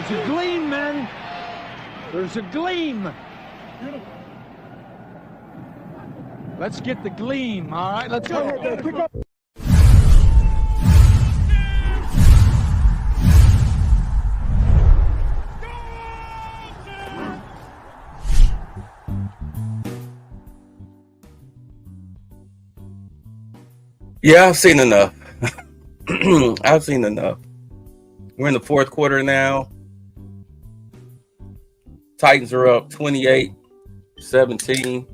There's a gleam, men. There's a gleam. Let's get the gleam, all right? Let's go. Yeah, I've seen enough. I've seen enough. We're in the fourth quarter now. Titans are up 28-17.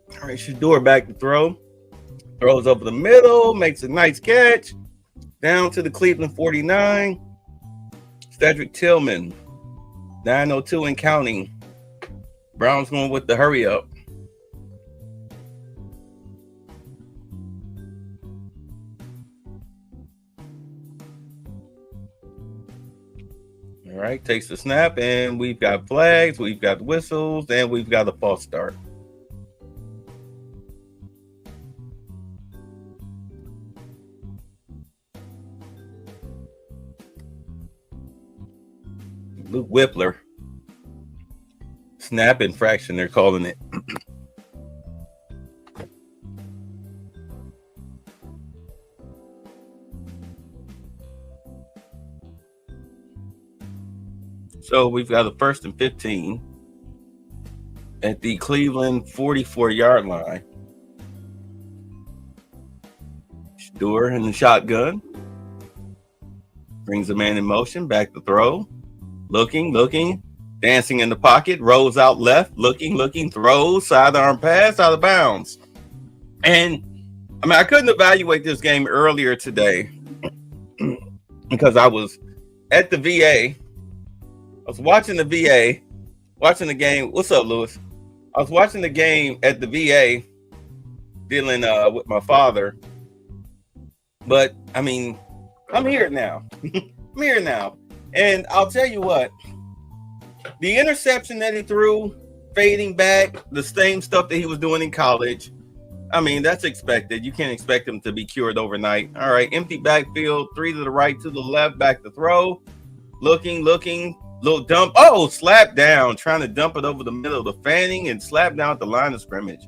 All right, Sheduer back to throw. Throws over the middle, makes a nice catch. Down to the Cleveland 49. Cedric Tillman, 9:02 and counting. Browns going with the hurry up. All right, takes the snap, and we've got flags, we've got whistles, and we've got a false start. Luke Whippler. Snap infraction, they're calling it. So we've got a 1st and 15 at the Cleveland 44-yard line. Sheduer in the shotgun. Brings a man in motion, back to throw. Looking, dancing in the pocket, rolls out left, looking, throws, sidearm pass, out of bounds. And I mean, I couldn't evaluate this game earlier today because I was at the VA. I was watching the VA, watching the game. What's up, Lewis? I was watching the game at the VA, dealing with my father. But I mean, I'm here now. I'm here now. And I'll tell you what, the interception that he threw, fading back, the same stuff that he was doing in college, I mean, that's expected. You can't expect him to be cured overnight. All right, empty backfield, 3 to the right, to the left, back to throw. Looking, little dump. Oh, slap down, trying to dump it over the middle of the fanning and slap down at the line of scrimmage.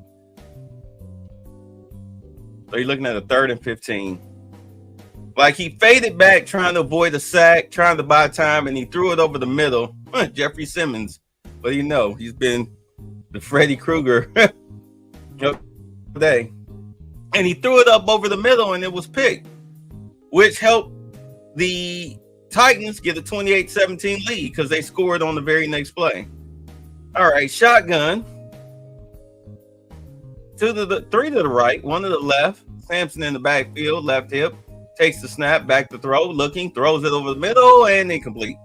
So you're looking at a 3rd and 15. Like he faded back, trying to avoid a sack, trying to buy time, and he threw it over the middle. Jeffrey Simmons. But he's been the Freddy Krueger today. And he threw it up over the middle, and it was picked, which helped the Titans get a 28-17 lead because they scored on the very next play. All right, shotgun. 3 to the right, 1 to the left. Sampson in the backfield, left hip. Takes the snap, back to throw, looking, throws it over the middle, and incomplete.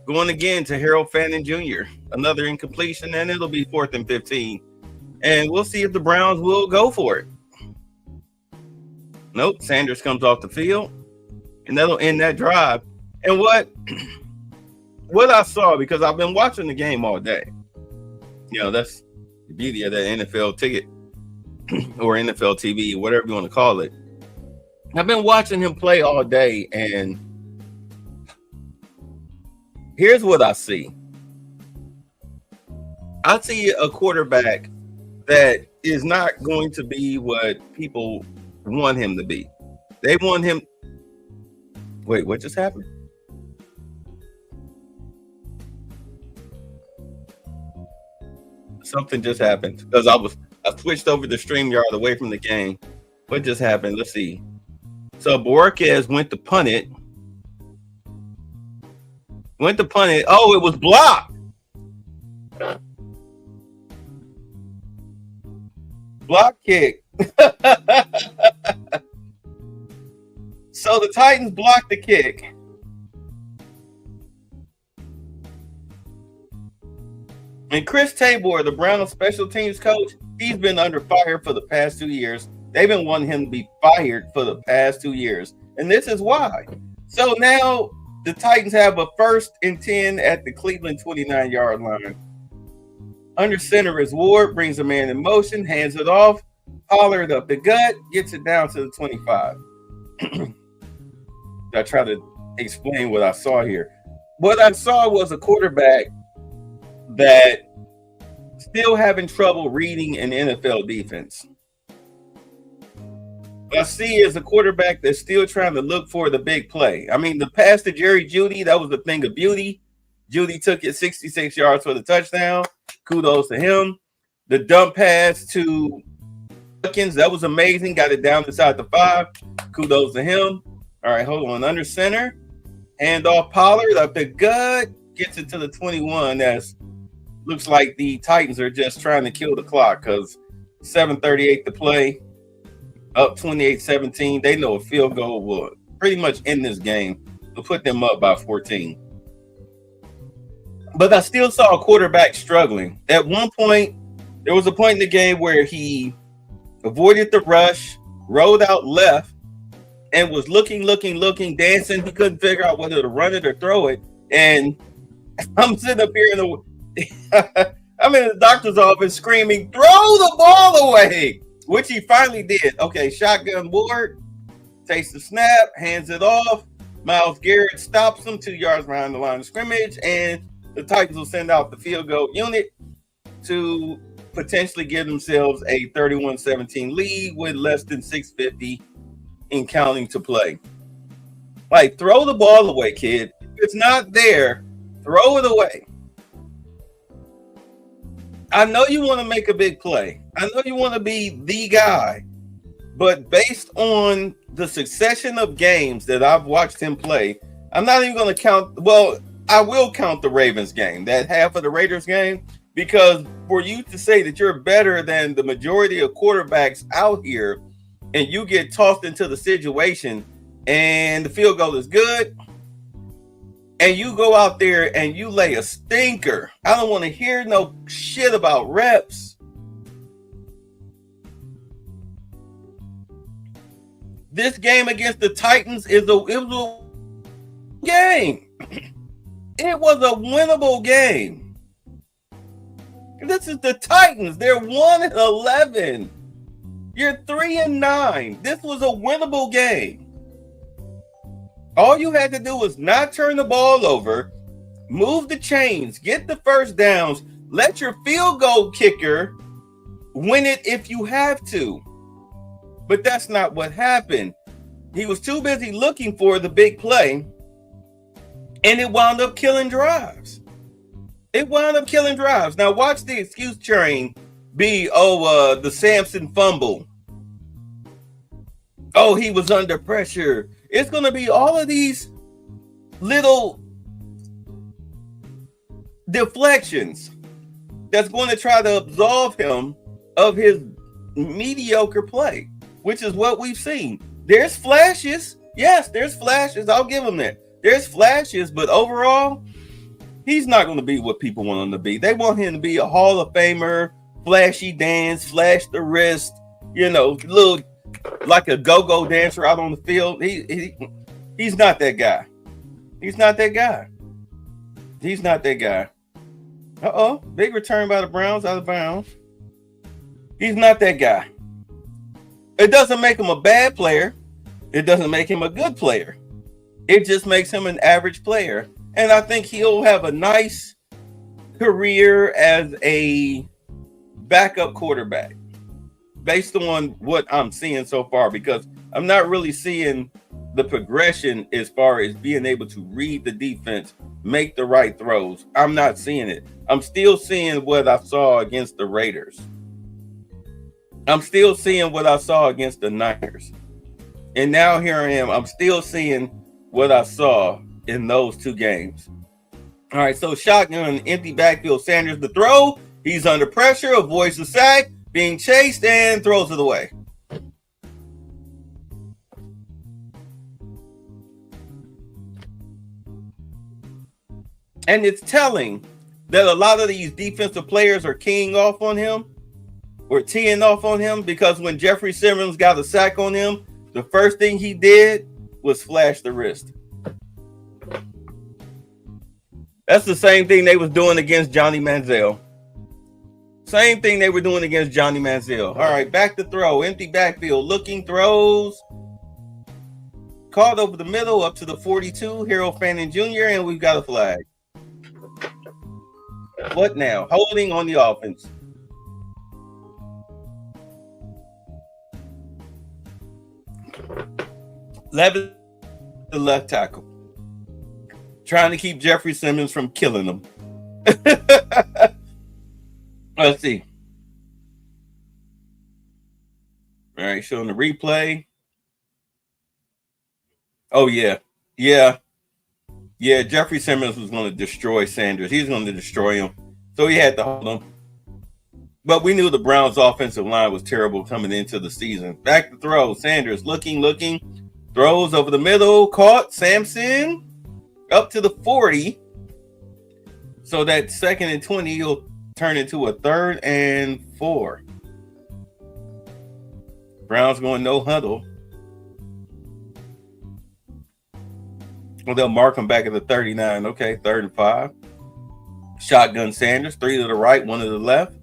Going again to Harold Fannin Jr. Another incompletion, and it'll be 4th and 15. And we'll see if the Browns will go for it. Nope, Sanders comes off the field, and that'll end that drive. And what I saw, because I've been watching the game all day, that's the beauty of that NFL ticket or NFL TV, whatever you want to call it. I've been watching him play all day, and here's what I see. I see a quarterback that is not going to be what people want him to be. They want him. Wait, what just happened? Something just happened because I switched over to StreamYard away from the game. What just happened? Let's see. So Borquez went to punt it. Oh, it was blocked. Block kick. So the Titans blocked the kick. And Chris Tabor, the Browns special teams coach, he's been under fire for the past 2 years. They've been wanting him to be fired for the past 2 years. And this is why. So now the Titans have a 1st and 10 at the Cleveland 29-yard line. Under center is Ward, brings a man in motion, hands it off. Pollard up the gut, gets it down to the 25. I try to explain what I saw here. What I saw was a quarterback that still having trouble reading an NFL defense. I see is a quarterback that's still trying to look for the big play. I mean, the pass to Jerry Jeudy, that was a thing of beauty. Jeudy took it 66 yards for the touchdown. Kudos to him. The dump pass to Watkins, that was amazing. Got it down inside the 5. Kudos to him. All right, hold on. Under center. Hand off Pollard up the gut. Gets it to the 21. That's looks like the Titans are just trying to kill the clock because 7:38 to play. Up 28-17. They know a field goal will pretty much end this game. Will put them up by 14. But I still saw a quarterback struggling. At one point, there was a point in the game where he avoided the rush, rolled out left, and was looking, dancing. He couldn't figure out whether to run it or throw it. And I'm sitting up here I'm in the doctor's office screaming, "Throw the ball away!" Which he finally did. Okay, shotgun Ward takes the snap, hands it off. Myles Garrett stops him 2 yards behind the line of scrimmage, and the Titans will send out the field goal unit to potentially give themselves a 31-17 lead with less than 6:50 in counting to play. Like, throw the ball away, kid. If it's not there, throw it away. I know you want to make a big play. I know you want to be the guy. But based on the succession of games that I've watched him play, I'm not even going to count. Well, I will count the Ravens game, that half of the Raiders game, because for you to say that you're better than the majority of quarterbacks out here and you get tossed into the situation and the field goal is good, and you go out there and you lay a stinker. I don't want to hear no shit about reps. This game against the Titans it was a game. It was a winnable game. This is the Titans. They're 1-11. You're 3-9. This was a winnable game. All you had to do was not turn the ball over, move the chains, get the first downs, let your field goal kicker win it if you have to. But that's not what happened. He was too busy looking for the big play, and it wound up killing drives. Now watch the excuse train be, the Samson fumble. Oh, he was under pressure. It's going to be all of these little deflections that's going to try to absolve him of his mediocre play, which is what we've seen. There's flashes. Yes, there's flashes. I'll give him that. There's flashes, but overall, he's not going to be what people want him to be. They want him to be a Hall of Famer, flashy dance, flash the wrist, little like a go-go dancer out on the field. He's not that guy. He's not that guy. Big return by the Browns out of bounds. He's not that guy. It doesn't make him a bad player. It doesn't make him a good player. It just makes him an average player. And I think he'll have a nice career as a backup quarterback based on what I'm seeing so far, because I'm not really seeing the progression as far as being able to read the defense, make the right throws. I'm not seeing it. I'm still seeing what I saw against the Raiders. I'm still seeing what I saw against the Niners. And now here I am. I'm still seeing what I saw in those two games. All right, so shotgun, empty backfield, Sanders the throw. He's under pressure, avoids the sack, being chased, and throws it away. And it's telling that a lot of these defensive players are teeing off on him, because when Jeffrey Simmons got a sack on him, the first thing he did was flash the wrist. That's the same thing they was doing against Johnny Manziel. Same thing they were doing against Johnny Manziel. All right, back to throw. Empty backfield. Looking, throws. Caught over the middle up to the 42. Harold Fanning Jr. And we've got a flag. What now? Holding on the offense. Levis, the left tackle. Trying to keep Jeffrey Simmons from killing him. Let's see. All right, showing the replay. Oh, yeah. Jeffrey Simmons was going to destroy Sanders. He was going to destroy him. So he had to hold him. But we knew the Browns' offensive line was terrible coming into the season. Back to throw. Sanders looking. Throws over the middle. Caught. Sampson up to the 40. So that 2nd and 20 will turn into a 3rd and 4. Browns going no huddle. Well, they'll mark him back at the 39. Okay, 3rd and 5. Shotgun Sanders, 3 to the right, 1 to the left.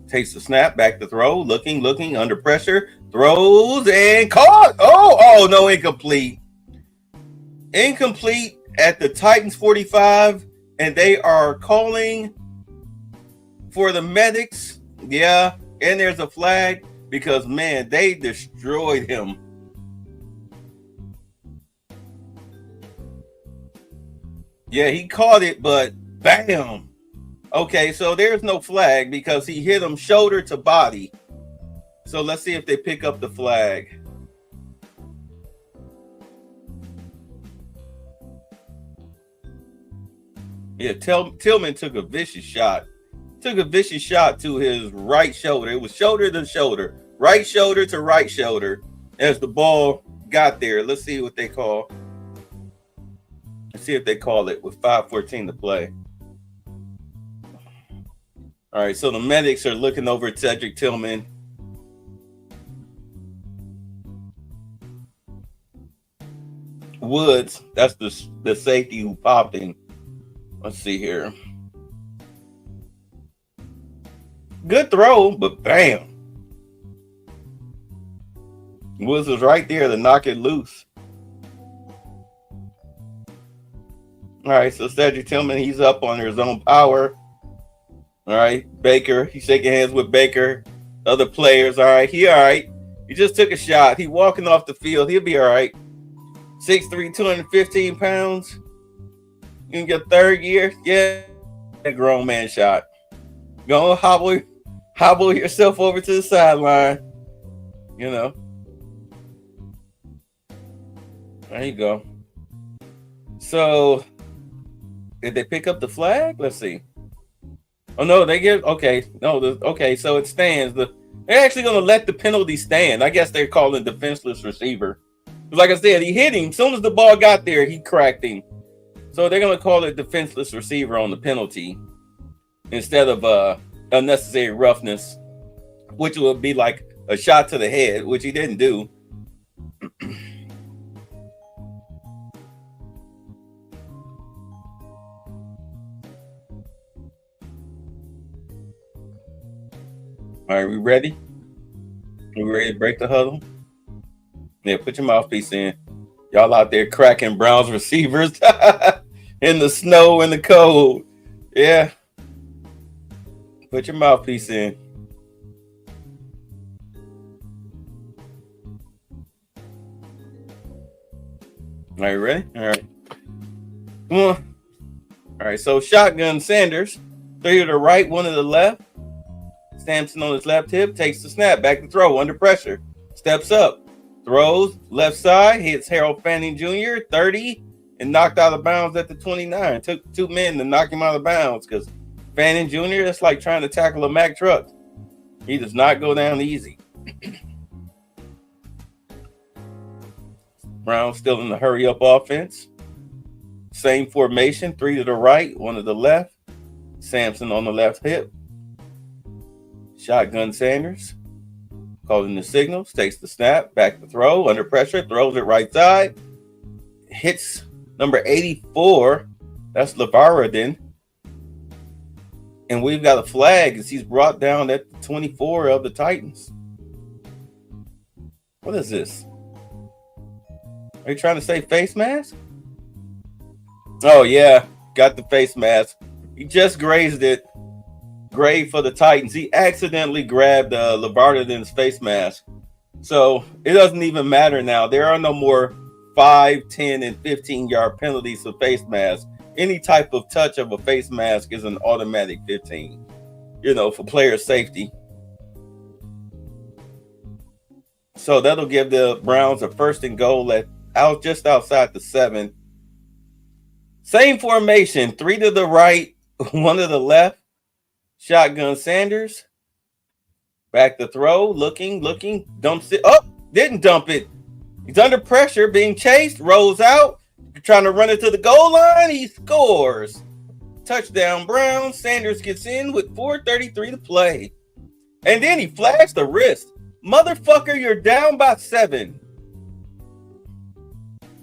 Takes the snap, back to throw, looking, under pressure. Throws and caught. Oh, no, incomplete. Incomplete at the Titans 45, and they are calling for the medics. Yeah, and there's a flag because, man, they destroyed him. Yeah, he caught it, but bam. Okay, so there's no flag because he hit him shoulder to body. So let's see if they pick up the flag. Yeah, Tillman took a vicious shot. Took a vicious shot to his right shoulder. It was shoulder to shoulder. Right shoulder to right shoulder as the ball got there. Let's see what they call. Let's see if they call it with 5:14 to play. All right, so the medics are looking over at Cedric Tillman. Woods, that's the safety who popped him. Let's see here. Good throw, but bam. Woods was right there to knock it loose. All right, so Cedric Tillman, he's up on his own power. All right, Baker, he's shaking hands with Baker. Other players, all right, he all right. He just took a shot. He walking off the field. He'll be all right. 6'3", 215 pounds. In your 3rd year, yeah, a grown man shot. Go hobble yourself over to the sideline. You know. There you go. So, did they pick up the flag? Let's see. Oh no, they get okay. No, okay. So it stands. They're actually going to let the penalty stand. I guess they're calling defenseless receiver. Like I said, he hit him. As soon as the ball got there, he cracked him. So they're going to call it defenseless receiver on the penalty instead of unnecessary roughness, which would be like a shot to the head, which he didn't do. All right, we ready? We ready to break the huddle? Yeah, put your mouthpiece in. Y'all out there cracking Browns receivers in the snow and the cold. Yeah. Put your mouthpiece in. All right, ready? All right. Come on. All right, so shotgun Sanders. 3 to the right, 1 to the left. Sampson on his left hip, takes the snap, back to throw, under pressure. Steps up, throws, left side, hits Harold Fanning Jr., 30, and knocked out of bounds at the 29. Took 2 men to knock him out of bounds because Fanning Jr., that's like trying to tackle a Mack truck. He does not go down easy. Brown still in the hurry-up offense. Same formation, 3 to the right, 1 to the left. Sampson on the left hip. Shotgun Sanders, calling the signals, takes the snap, back to throw, under pressure, throws it right side, hits number 84. That's LeVar then. And we've got a flag as he's brought down at the 24 of the Titans. What is this? Are you trying to say face mask? Oh, yeah. Got the face mask. He just grazed it. Grave for the Titans. He accidentally grabbed Lavarden's face mask. So it doesn't even matter now. There are no more 5, 10, and 15-yard penalties for face masks. Any type of touch of a face mask is an automatic 15, for player safety. So that'll give the Browns a 1st and goal just outside the 7. Same formation, 3 to the right, 1 to the left. Shotgun Sanders. Back to throw, looking, dumps it. Oh, didn't dump it. He's under pressure, being chased, rolls out. Trying to run it to the goal line. He scores. Touchdown, Browns. Sanders gets in with 4:33 to play. And then he flags the wrist. Motherfucker, you're down by 7.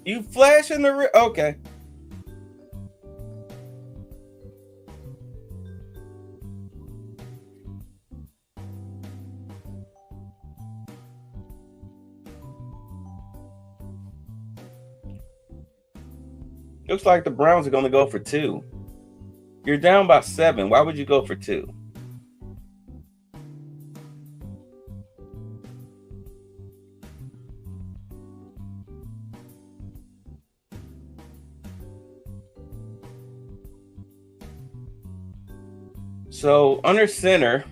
You flashing the wrist? Okay. Looks like the Browns are going to go for 2. You're down by 7. Why would you go for 2? So under center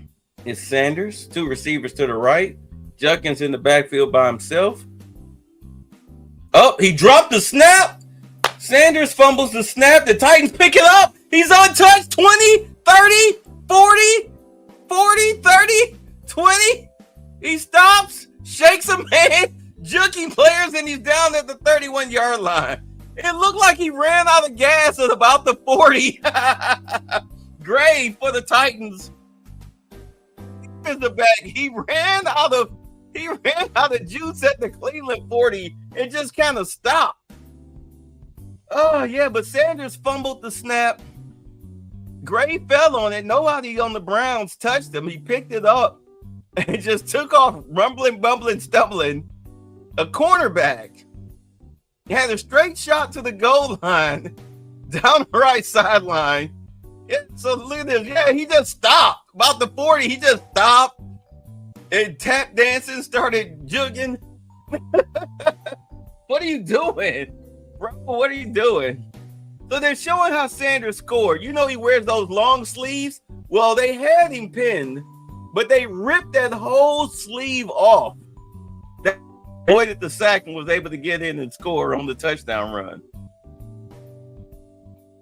is Sanders, 2 receivers to the right. Judkins in the backfield by himself. Oh, he dropped the snap. Sanders fumbles the snap. The Titans pick it up. He's untouched. 20, 30, 40, 40, 30, 20. He stops, shakes a man, juking players, and he's down at the 31-yard line. It looked like he ran out of gas at about the 40. Gray for the Titans. Here's the back. He ran out of juice at the Cleveland 40 and just kind of stopped. Oh, yeah, but Sanders fumbled the snap. Gray fell on it. Nobody on the Browns touched him. He picked it up and just took off, rumbling, bumbling, stumbling. A cornerback. He had a straight shot to the goal line, down the right sideline. Yeah, so look at this. Yeah, he just stopped. About the 40, he just stopped and tap dancing, started jugging. What are you doing? Bro, what are you doing? So they're showing how Sanders scored. He wears those long sleeves. Well, they had him pinned, but they ripped that whole sleeve off. That avoided the sack and was able to get in and score on the touchdown run.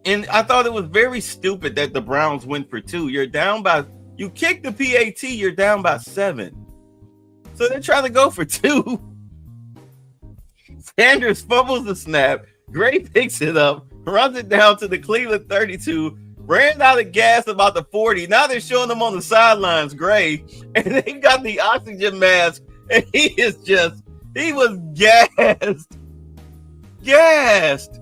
And I thought it was very stupid that the Browns went for 2. You kick the PAT, you're down by 7. So they're trying to go for 2. Sanders fumbles the snap. Gray picks it up, runs it down to the Cleveland 32, ran out of gas about the 40. Now they're showing him on the sidelines, Gray, and they got the oxygen mask, and he was gassed. Gassed.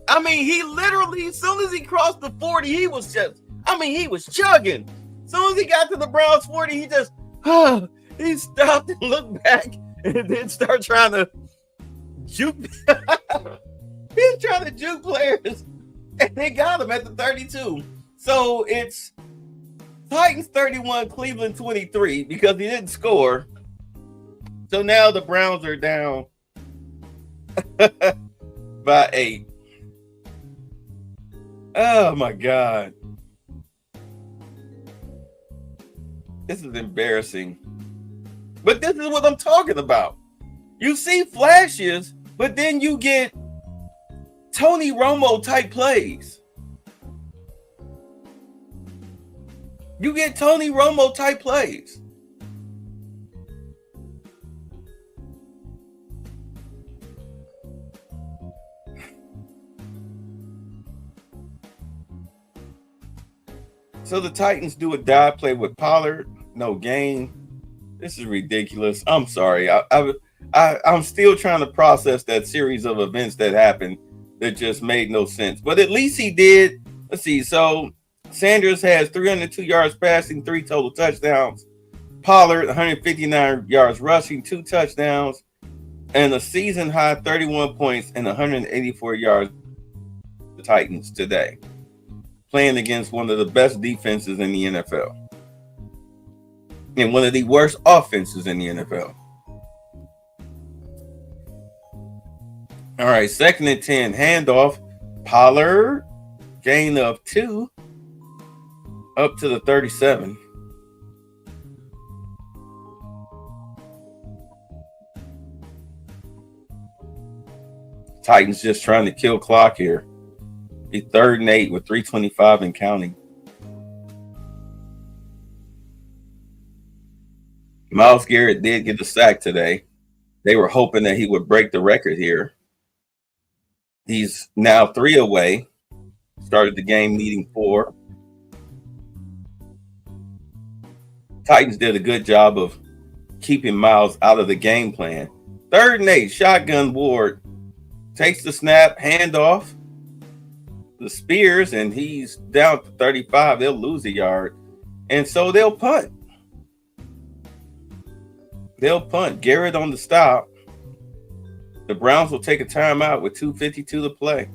I mean, he literally, as soon as he crossed the 40, he was chugging. As soon as he got to the Browns 40, he stopped and looked back and then started trying to juke. He's trying to juke players, and they got him at the 32. So it's Titans 31, Cleveland 23 because he didn't score. So now the Browns are down by 8. Oh my God. This is embarrassing. But this is what I'm talking about. You see flashes, but then you get Tony Romo type plays. You get Tony Romo type plays. So the Titans do a dive play with Pollard, no gain. This is ridiculous. I'm sorry. I'm still trying to process that series of events that happened that just made no sense. But at least he did. Let's see. So Sanders has 302 yards passing, 3 total touchdowns. Pollard, 159 yards rushing, 2 touchdowns, and a season high 31 points and 184 yards. The Titans today, playing against one of the best defenses in the NFL and one of the worst offenses in the NFL. All right, 2nd and 10, handoff. Pollard, gain of 2, up to the 37. Titans just trying to kill clock here. Be 3rd and 8 with 3:25 and counting. Myles Garrett did get a sack today. They were hoping that he would break the record here. He's now 3 away. Started the game needing 4. Titans did a good job of keeping Myles out of the game plan. 3rd and 8, shotgun. Ward takes the snap, handoff. The Spears, and he's down to 35. They'll lose a yard, and so they'll punt. Garrett on the stop. The Browns will take a timeout with 2:52 to play.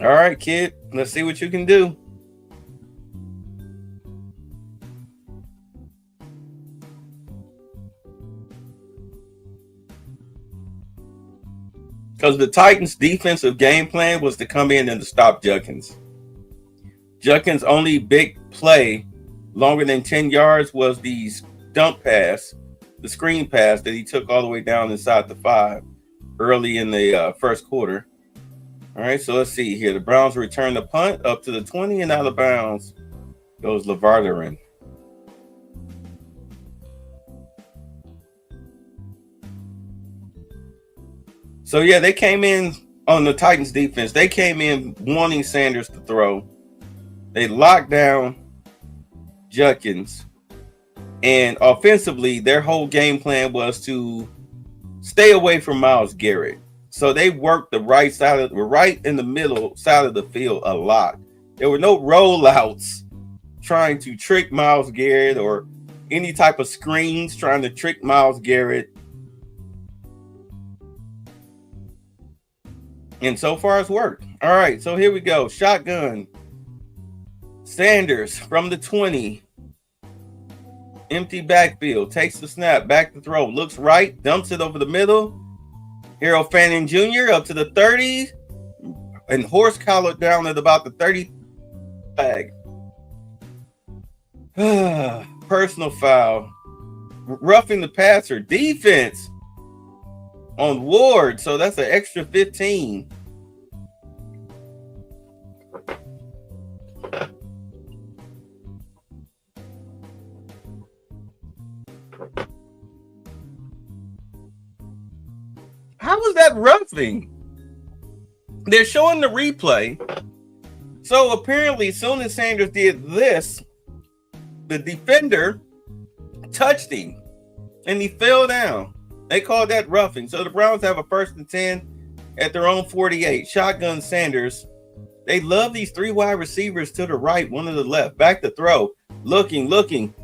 All right, kid, let's see what you can do. Because the Titans' defensive game plan was to come in and to stop Judkins. Judkins' only big play longer than 10 yards was the dump pass, the screen pass that he took all the way down inside the 5 early in the first quarter. All right, so let's see here. The Browns return the punt up to the 20, and out of bounds goes Lavarderin. So, yeah, they came in on the Titans defense. They came in wanting Sanders to throw. They locked down Judkins. And offensively, their whole game plan was to stay away from Myles Garrett. So they worked the right in the middle side of the field a lot. There were no rollouts trying to trick Myles Garrett or any type of screens trying to trick Myles Garrett. And so far it's worked. All right, so here we go. Shotgun. Sanders from the 20. Empty backfield. Takes the snap. Back to throw. Looks right. Dumps it over the middle. Hero Fanning Jr. up to the 30. And horse collared down at about the 30 flag. Personal foul. Roughing the passer. Defense on Ward. So that's an extra 15. How was that roughing? They're showing the replay. So apparently, as soon as Sanders did this, the defender touched him and he fell down. They called that roughing. So the Browns have a 1st and 10 at their own 48. Shotgun Sanders. They love these 3 wide receivers to the right, 1 to the left. Back to throw. Looking.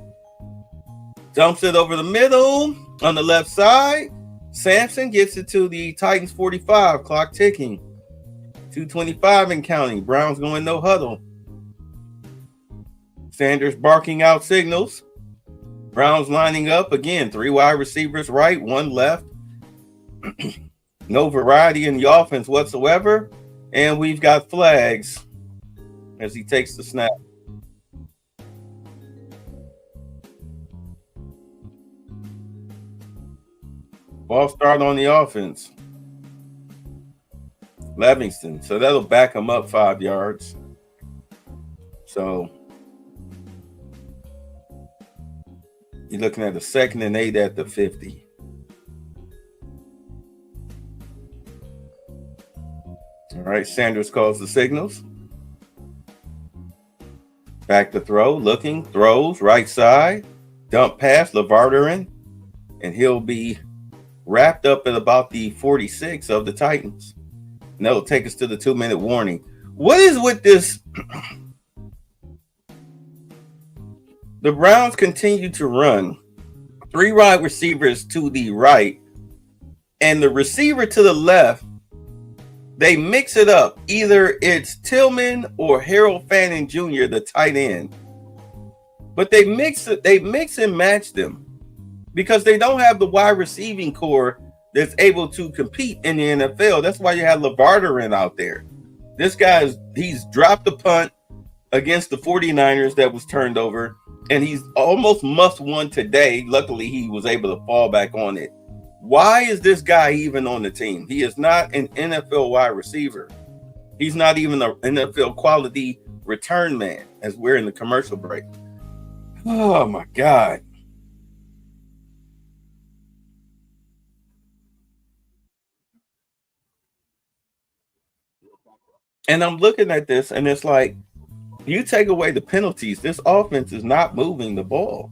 Dumps it over the middle on the left side. Sampson gets it to the Titans 45. Clock ticking. 2:25 and counting. Browns going no huddle. Sanders barking out signals. Browns lining up again. 3 wide receivers right, 1 left. No variety in the offense whatsoever. And we've got flags as he takes the snap. Ball start on the offense. Livingston. So that'll back him up 5 yards. So you're looking at the 2nd and 8 at the 50. All right, Sanders calls the signals. Back to throw, looking, throws, right side. Dump pass, Lavarderin. And he'll be wrapped up at about the 46 of the Titans. And that will take us to the 2-minute warning. What is with this? The Browns continue to run 3 wide receivers to the right, and the receiver to the left, they mix it up. Either it's Tillman or Harold Fanning Jr., the tight end. But they mix and match them because they don't have the wide receiving core that's able to compete in the NFL. That's why you have LeVarderin out there. This he's dropped the punt against the 49ers that was turned over, and he's almost must won today. Luckily, he was able to fall back on it. Why is this guy even on the team? He is not an NFL wide receiver. He's not even an NFL quality return man, as we're in the commercial break. Oh, my God. And I'm looking at this, and it's like, you take away the penalties, this offense is not moving the ball.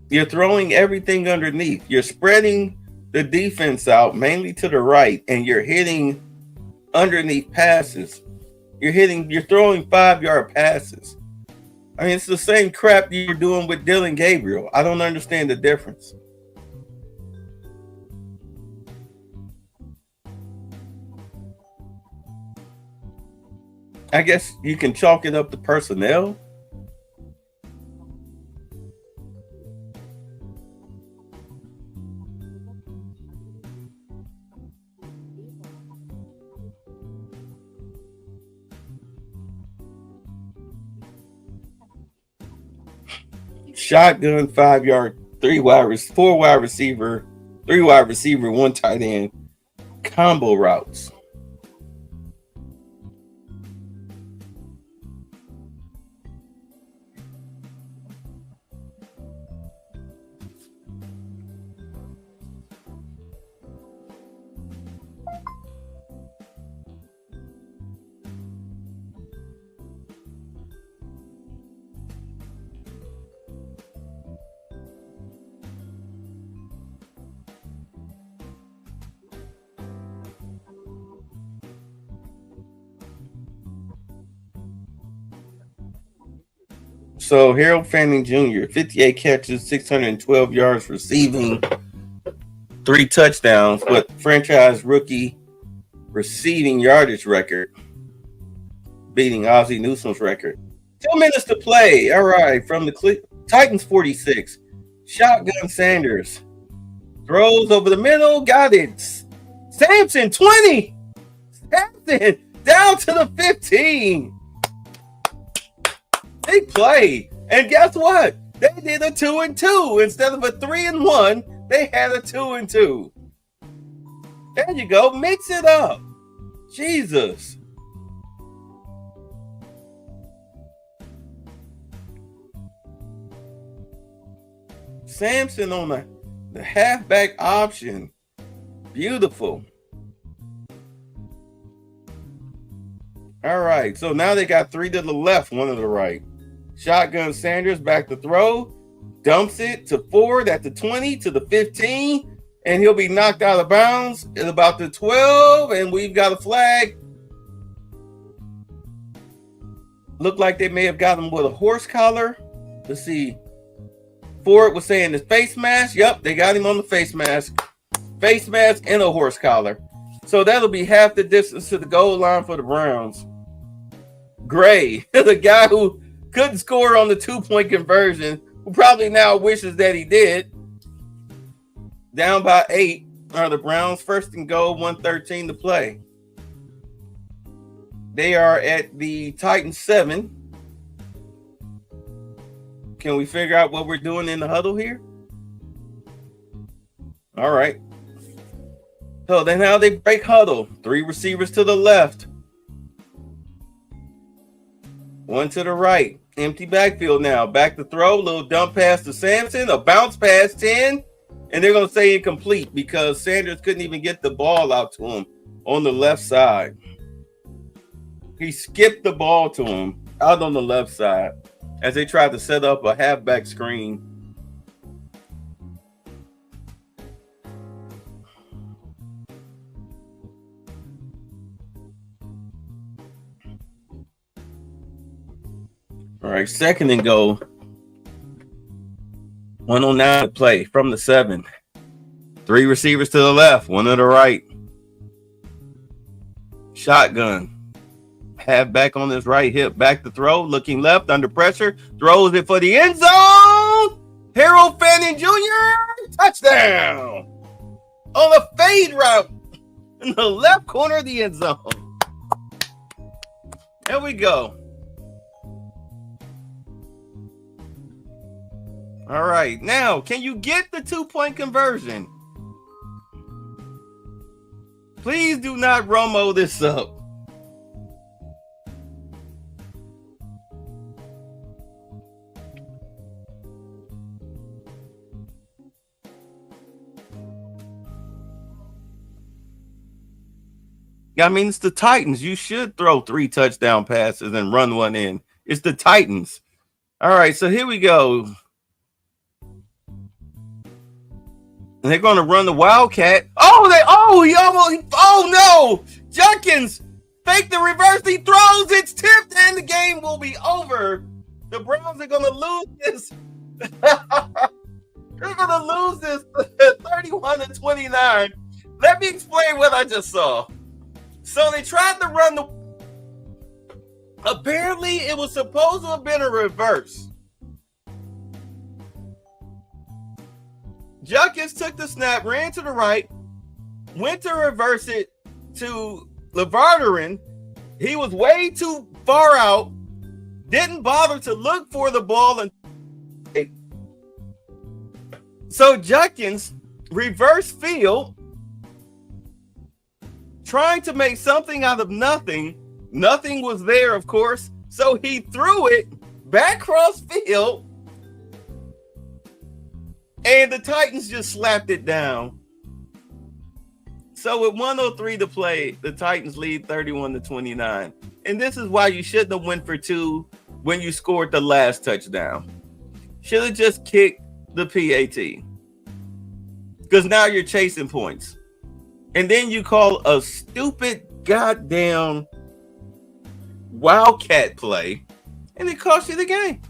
You're throwing everything underneath. You're spreading the defense out mainly to the right, and you're hitting underneath passes. You're throwing 5-yard passes. I mean, it's the same crap you're doing with Dylan Gabriel. I don't understand the difference. I guess you can chalk it up to personnel. Shotgun, 5-yard, 4 wide receiver, 3 wide receiver, 1 tight end combo routes. So Harold Fanning Jr., 58 catches, 612 yards receiving, 3 touchdowns, but franchise rookie receiving yardage record, beating Ozzie Newsome's record. 2 minutes to play. All right, from the Titans 46. Shotgun Sanders. Throws over the middle, got it. Sampson, 20. Sampson, down to the 15. Big play. And guess what? They did a 2-2. Instead of a 3-1, they had a 2-2. There you go. Mix it up. Jesus. Sampson on the halfback option. Beautiful. All right. So now they got 3 to the left, 1 to the right. Shotgun Sanders back to throw. Dumps it to Ford at the 20 to the 15. And he'll be knocked out of bounds at about the 12. And we've got a flag. Looked like they may have got him with a horse collar. Let's see. Ford was saying the face mask. Yep, they got him on the face mask. Face mask and a horse collar. So that'll be half the distance to the goal line for the Browns. Gray, the guy who couldn't score on the 2-point conversion, who probably now wishes that he did. Down by 8 are the Browns, 1st and goal, 1:13 to play. They are at the Titans 7. Can we figure out what we're doing in the huddle here? All right. So then how they break huddle. 3 receivers to the left. 1 to the right. Empty backfield now. Back to throw. Little dump pass to Sampson. A bounce pass, 10. And they're going to say incomplete because Sanders couldn't even get the ball out to him on the left side. He skipped the ball to him out on the left side as they tried to set up a halfback screen. All right, second and goal. 109 to play from the 7. 3 receivers to the left, 1 to the right. Shotgun. Half back on his right hip, back to throw, looking left under pressure, throws it for the end zone. Harold Fanning Jr. touchdown on a fade route in the left corner of the end zone. There we go. All right, now can you get the 2-point conversion? Please do not Romo this up. I mean, it's the Titans. You should throw 3 touchdown passes and run 1 in. It's the Titans. All right, so here we go. And they're going to run the Wildcat. Oh, no. Judkins fake the reverse. He throws. It's tipped and the game will be over. The Browns are going to lose this. They're going to lose this 31-29. Let me explain what I just saw. So they tried to run the. Apparently, it was supposed to have been a reverse. Judkins took the snap, ran to the right, went to reverse it to Lavarderin. He was way too far out, didn't bother to look for the ball. And so Judkins reverse field, trying to make something out of nothing. Nothing was there, of course. So he threw it back cross field. And the Titans just slapped it down. So with 103 to play, the Titans lead 31-29. And this is why you shouldn't have went for 2 when you scored the last touchdown. Should have just kicked the PAT. Because now you're chasing points. And then you call a stupid goddamn Wildcat play. And it cost you the game.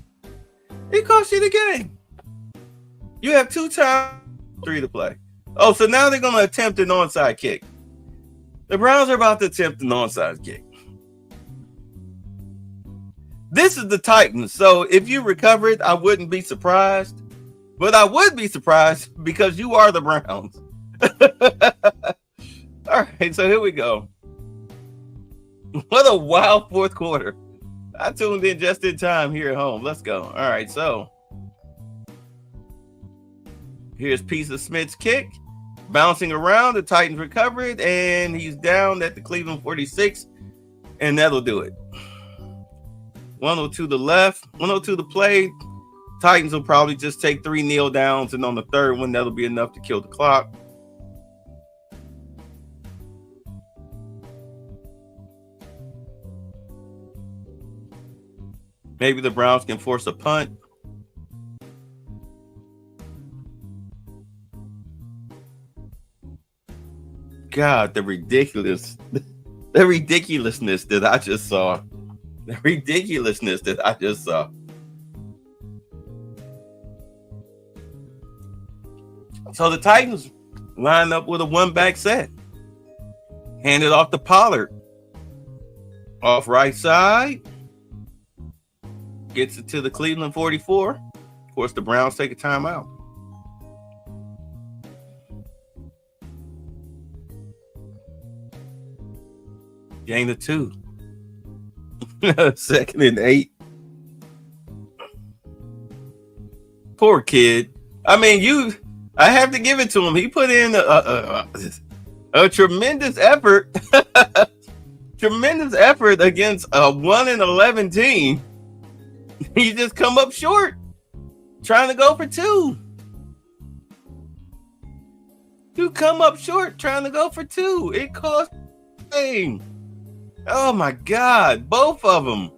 You have 2 times, 3 to play. Oh, so now they're going to attempt an onside kick. The Browns are about to attempt an onside kick. This is the Titans. So if you recover it, I wouldn't be surprised. But I would be surprised because you are the Browns. All right, so here we go. What a wild fourth quarter. I tuned in just in time here at home. Let's go. All right, so here's Pisa Smith's kick. Bouncing around, the Titans recover it, and he's down at the Cleveland 46, and that'll do it. 102 to left, 102 to play. Titans will probably just take 3 kneel downs, and on the third one, that'll be enough to kill the clock. Maybe the Browns can force a punt. God, the ridiculousness that I just saw. So the Titans line up with a 1-back set. Hand it off to Pollard. Off right side. Gets it to the Cleveland 44. Of course, the Browns take a timeout. Gain of 2. 2nd and 8. Poor kid. I mean, I have to give it to him. He put in a tremendous effort. Tremendous effort against a 1-11 team. He just come up short. Trying to go for 2. You come up short trying to go for 2. It cost game. Oh my God, both of them.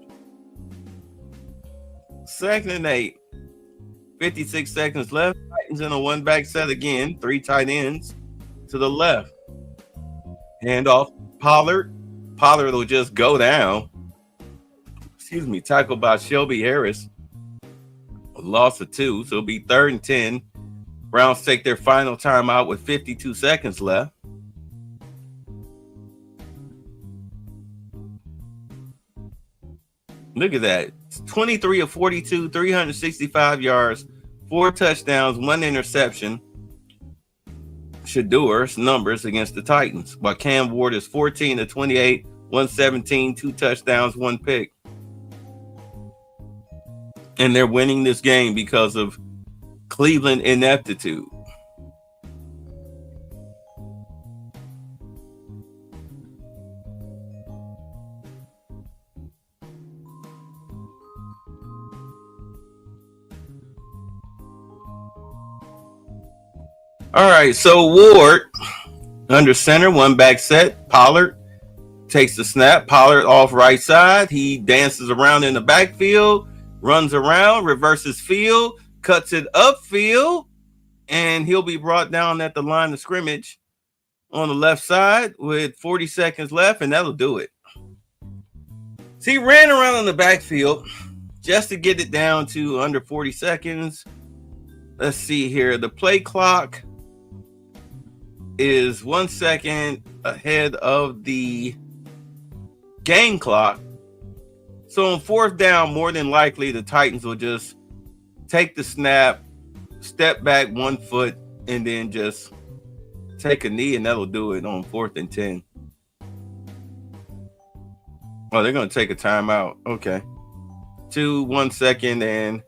2nd and 8. 56 seconds left. Titans in a 1-back set again. 3 tight ends to the left. Hand off Pollard. Pollard will just go down. excuse me, tackled by Shelby Harris. A loss of 2, so it'll be 3rd and 10. Browns take their final timeout with 52 seconds left. Look at that. It's 23 of 42, 365 yards, 4 touchdowns, 1 interception. Sheduer's numbers against the Titans, while Cam Ward is 14 of 28, 117, 2 touchdowns, 1 pick. And they're winning this game because of Cleveland ineptitude. All right, so Ward under center, 1 back set. Pollard takes the snap. Pollard off right side. He dances around in the backfield, runs around, reverses field, cuts it upfield, and he'll be brought down at the line of scrimmage on the left side with 40 seconds left, and that'll do it. So he ran around in the backfield just to get it down to under 40 seconds. Let's see here. The play clock is 1 second ahead of the game clock. So on 4th down, more than likely, the Titans will just take the snap, step back 1 foot, and then just take a knee, and that'll do it on 4th and 10. Oh, they're going to take a timeout. Okay. 2, 1 second, and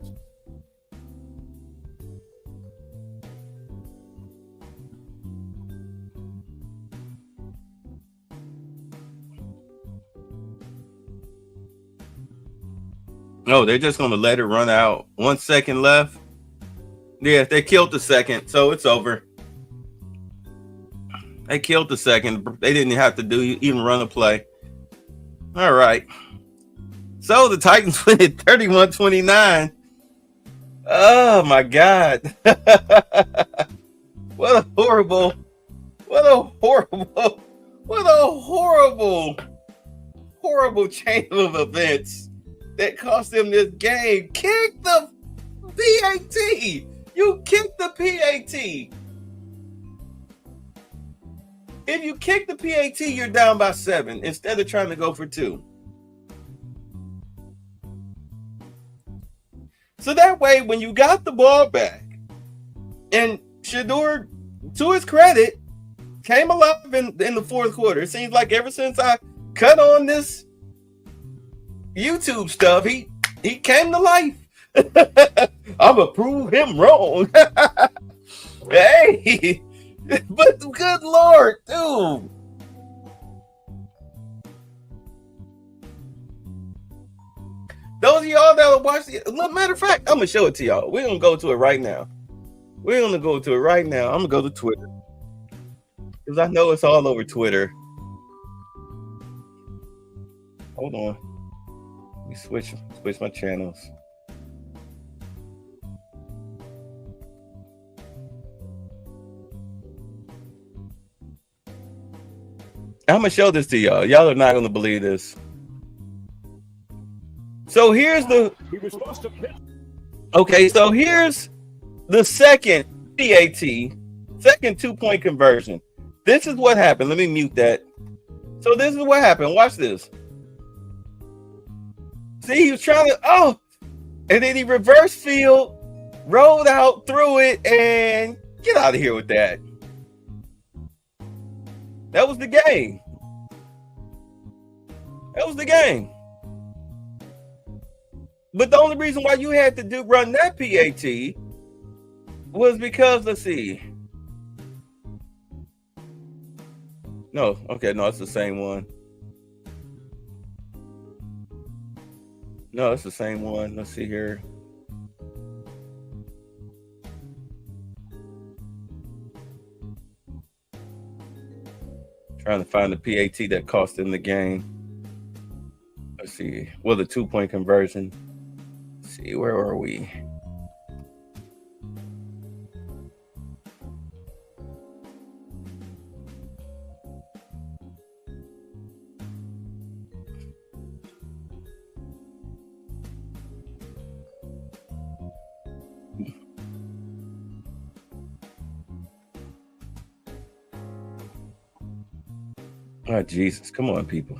no, they're just going to let it run out. 1 second left. Yeah, they killed the second, so it's over. They killed the second. They didn't have to even run a play. All right. So the Titans win it 31-29. Oh, my God. What a horrible chain of events that cost them this game. Kick the PAT. You kick the PAT. If you kick the PAT, you're down by 7 instead of trying to go for 2. So that way, when you got the ball back, and Sheduer, to his credit, came alive in the 4th quarter. It seems like ever since I cut on this YouTube stuff, he came to life. I'm gonna prove him wrong. Hey, but good Lord, dude. Those of y'all that will watch the matter of fact, I'm gonna show it to y'all. We're gonna go to it right now. I'm gonna go to Twitter. Because I know it's all over Twitter. Hold on. Let me switch my channels. I'm gonna show this to y'all. Y'all are not gonna believe this. So here's the so here's the second PAT, second 2-point conversion. This is what happened. Let me mute that. So this is what happened. Watch this. See, he was trying to, and then he reversed field, rolled out, threw it, and get out of here with that. That was the game. But the only reason why you had to run that PAT was because, let's see. No, it's the same one. No, it's the same one. Let's see here. Trying to find the PAT that cost him the game. Let's see. Well, the 2-point conversion. Let's see, where are we? Oh, Jesus. Come on, people.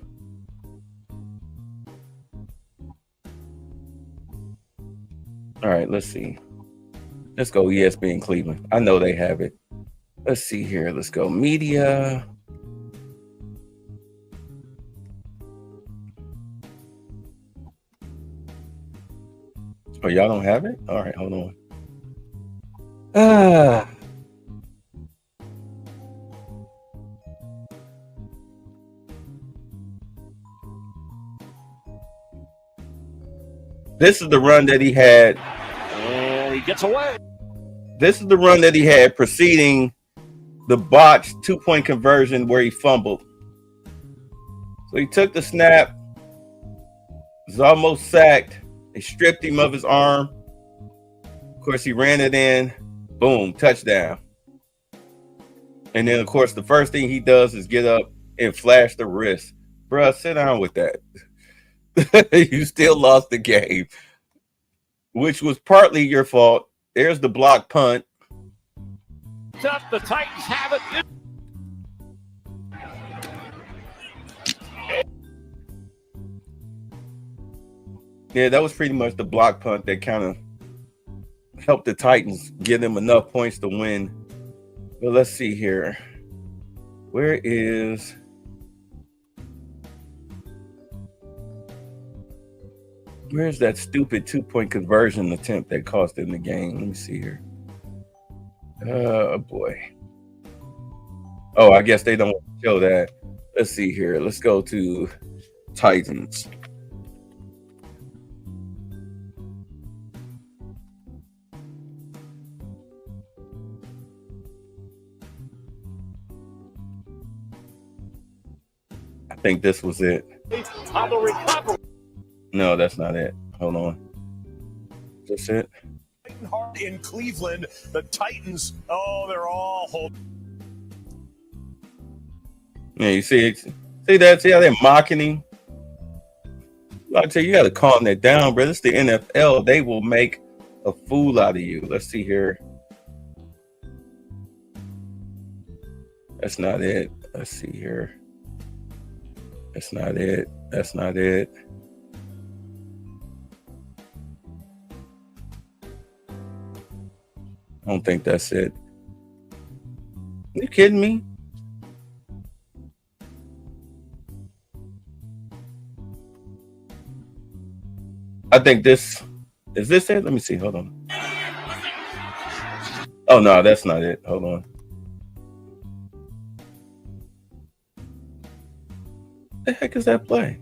All right, let's see. Let's go ESPN Cleveland. I know they have it. Let's see here. Let's go media. Oh, y'all don't have it? All right, hold on. This is the run that he had. And he gets away. This is the run that he had preceding the botched 2-point conversion where he fumbled. So he took the snap, was almost sacked. They stripped him of his arm. Of course, he ran it in. Boom, touchdown. And then, of course, the first thing he does is get up and flash the wrist. Bruh, sit down with that. You still lost the game, which was partly your fault. There's the block punt. The Titans have it. Yeah, that was pretty much the block punt that kind of helped the Titans get them enough points to win. But let's see here. Where's that stupid 2-point conversion attempt that cost them the game? Let me see here. Oh, boy. Oh, I guess they don't want to show that. Let's see here. Let's go to Titans. I think this was it. No, that's not it. Hold on. That's it. In Cleveland, the Titans, they're all holding. Yeah, you see that? See how they're mocking him? I tell you, you got to calm that down, bro. It's the NFL. They will make a fool out of you. Let's see here. That's not it. Let's see here. That's not it. That's not it. I don't think that's it. You kidding me? I think this is this it? Let me see. Hold on. Oh no, that's not it. Hold on. The heck is that play?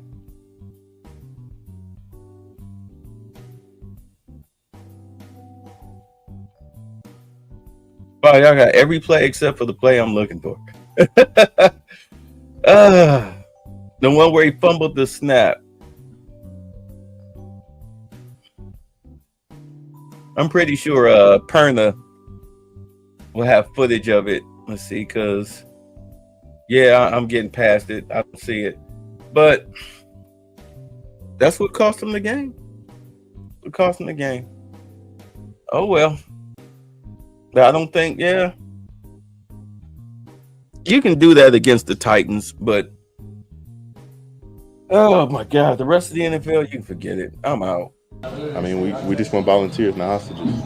Oh, y'all got every play except for the play I'm looking for. The one where he fumbled the snap. I'm pretty sure Perna will have footage of it. Let's see, because yeah, I'm getting past it. I don't see it. But that's what cost him the game. What cost him the game. Oh well. I don't think, yeah. You can do that against the Titans, but oh my God, the rest of the NFL, you can forget it. I'm out. I mean, we just want volunteers, not hostages.